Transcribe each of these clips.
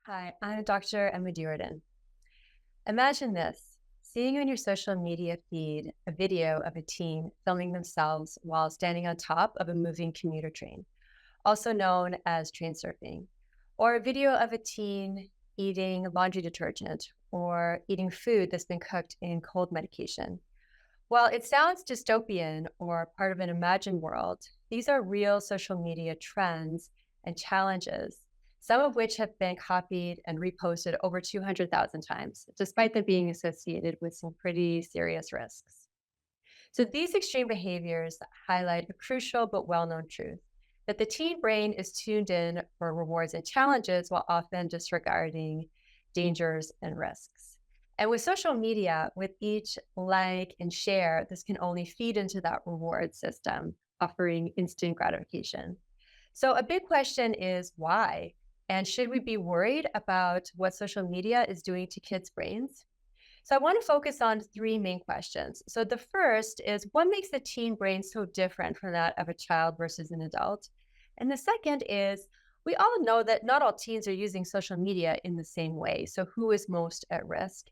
Hi, I'm Dr. Emma Duerden. Imagine this, seeing on your social media feed a video of a teen filming themselves while standing on top of a moving commuter train, also known as train surfing, or a video of a teen eating laundry detergent or eating food that's been cooked in cold medication. While it sounds dystopian or part of an imagined world, these are real social media trends and challenges, some of which have been copied and reposted over 200,000 times, despite them being associated with some pretty serious risks. So these extreme behaviors highlight a crucial but well-known truth that the teen brain is tuned in for rewards and challenges while often disregarding dangers and risks. And with social media, with each like and share, this can only feed into that reward system, offering instant gratification. So a big question is why? And should we be worried about what social media is doing to kids' brains? So I want to focus on three main questions. So the first is what makes the teen brain so different from that of a child versus an adult? And the second is we all know that not all teens are using social media in the same way. So who is most at risk?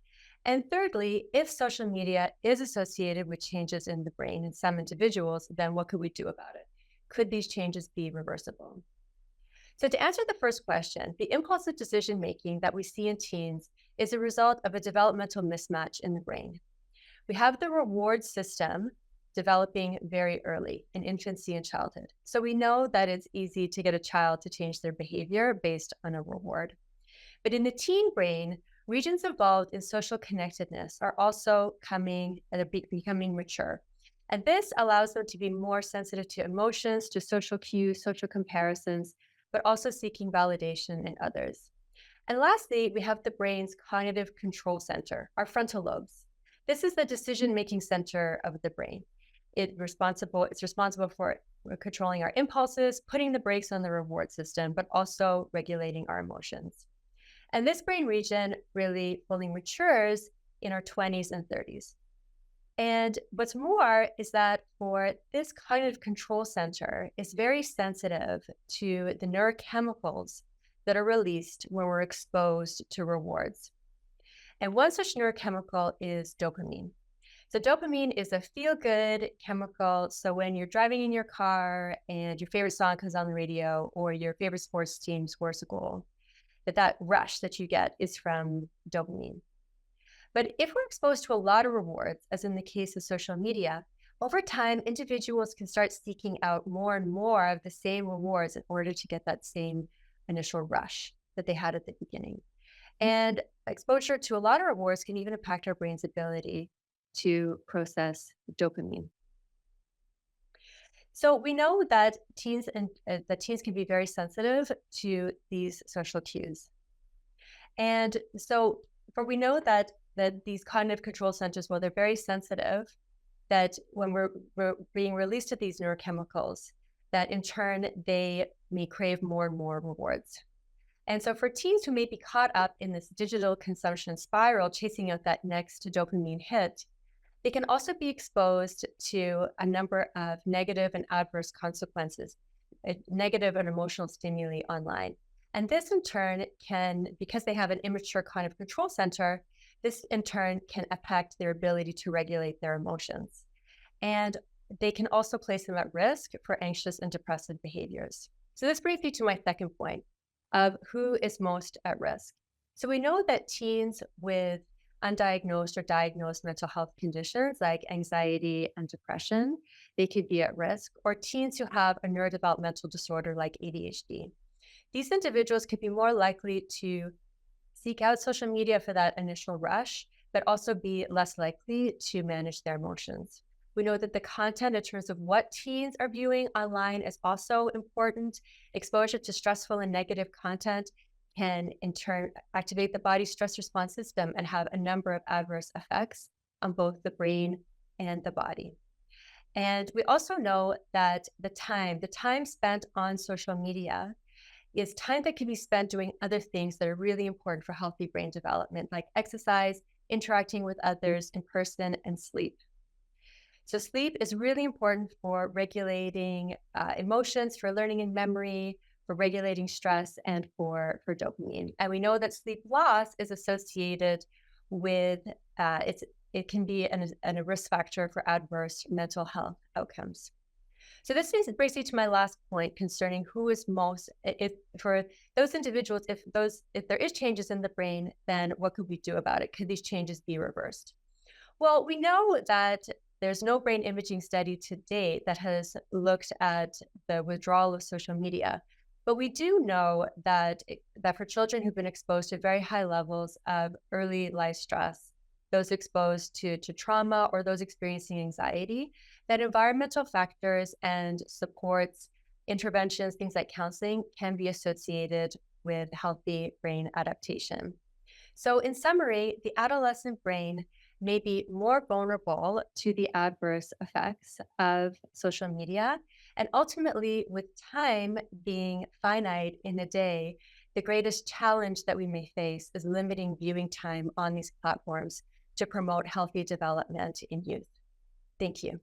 And thirdly, if social media is associated with changes in the brain in some individuals, then what could we do about it? Could these changes be reversible? So, to answer the first question, the impulsive decision making that we see in teens is a result of a developmental mismatch in the brain. We have the reward system developing very early in infancy and childhood. So, we know that it's easy to get a child to change their behavior based on a reward. But in the teen brain, regions involved in social connectedness are also becoming mature. And this allows them to be more sensitive to emotions, to social cues, social comparisons, but also seeking validation in others. And lastly, we have the brain's cognitive control center, our frontal lobes. This is the decision-making center of the brain. It's responsible for controlling our impulses, putting the brakes on the reward system, but also regulating our emotions. And this brain region really fully matures in our 20s and 30s. And what's more is that for this cognitive control center is very sensitive to the neurochemicals that are released when we're exposed to rewards. And one such neurochemical is dopamine. So dopamine is a feel-good chemical. So when you're driving in your car and your favorite song comes on the radio or your favorite sports team scores a goal, that rush that you get is from dopamine. But if we're exposed to a lot of rewards, as in the case of social media, over time, individuals can start seeking out more and more of the same rewards in order to get that same initial rush that they had at the beginning. And exposure to a lot of rewards can even impact our brain's ability to process dopamine. So we know that teens can be very sensitive to these social cues. And so for we know that these cognitive control centers, well, they're very sensitive, that when we're being released to these neurochemicals, that in turn they may crave more and more rewards. And so for teens who may be caught up in this digital consumption spiral, chasing out that next dopamine hit, they can also be exposed to a number of negative and adverse consequences, negative and emotional stimuli online. And this in turn can, because they have an immature cognitive control center, this in turn can affect their ability to regulate their emotions. And they can also place them at risk for anxious and depressive behaviors. So this brings me to my second point of who is most at risk. So we know that teens with undiagnosed or diagnosed mental health conditions like anxiety and depression, they could be at risk, or teens who have a neurodevelopmental disorder like ADHD. These individuals could be more likely to seek out social media for that initial rush, but also be less likely to manage their emotions. We know that the content in terms of what teens are viewing online is also important. Exposure to stressful and negative content can in turn activate the body's stress response system and have a number of adverse effects on both the brain and the body. And we also know that the time spent on social media is time that can be spent doing other things that are really important for healthy brain development, like exercise, interacting with others in person, and sleep. So sleep is really important for regulating emotions, for learning and memory, for regulating stress, and for dopamine. And we know that sleep loss is associated with it can be a risk factor for adverse mental health outcomes. So this brings me to my last point concerning who is most, if for those individuals, if there is changes in the brain, then what could we do about it? Could these changes be reversed? Well, we know that there's no brain imaging study to date that has looked at the withdrawal of social media. But we do know that for children who've been exposed to very high levels of early life stress, those exposed to trauma or those experiencing anxiety, that environmental factors and supports, interventions, things like counseling can be associated with healthy brain adaptation. So, in summary, the adolescent brain may be more vulnerable to the adverse effects of social media. And ultimately, with time being finite in a day, the greatest challenge that we may face is limiting viewing time on these platforms to promote healthy development in youth. Thank you.